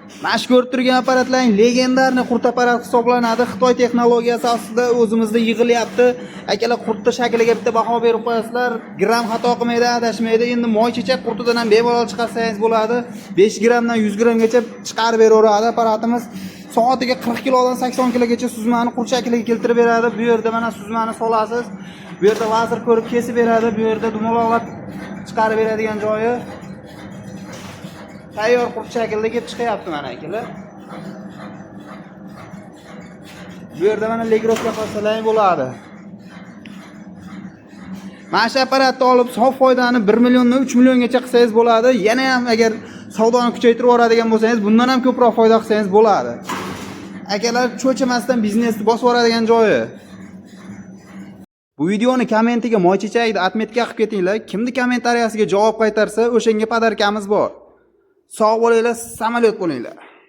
Mana shu ko'rib turgan apparatlarning legendarniy qurt apparat hisoblanadi. Xitoy texnologiyasi ostida o'zimizda yig'ilyapti. Akalar qurtni shakliga bitta baho berib qo'yasizlar. Gram xato qilmaydi, adashmaydi. Endi moy chechak qurtidan ham bemalol chiqarsangiz bo'ladi. 5 gramdan 100 gramgacha chiqarib beraveradi apparatimiz. Soatiga 40 kilodan 80 kilogacha suzmani qurt shakliga keltirib beradi. Bu yerda mana suzmani solasiz. Bu yerda lazer ko'rib kesib beradi. Bu yerda dumaloqlab chiqarib beradigan joyi. Tayyor qurt shaklida kelib chiqyapti mana akalar. Bu yerda mana legroska qo'ysalar bo'ladi. Mana shu apparatni olib sof foydani 1 milliondan 3 milliongacha qilsangiz bo'ladi. Yana ham agar savdoni kuchaytirib yuboradigan bo'lsangiz, bundan ham ko'proq foyda qilsangiz bo'ladi. Akalar cho'chimasdan biznesni bosib yuboradigan joyi. Bu videoni kommentiga moy chechagida atmetga qilib ketinglar. Kimni kommentariyasiga javob qaytarsa, o'shanga podarkamiz bor. Sog' bo'linglar, samolyot bo'linglar.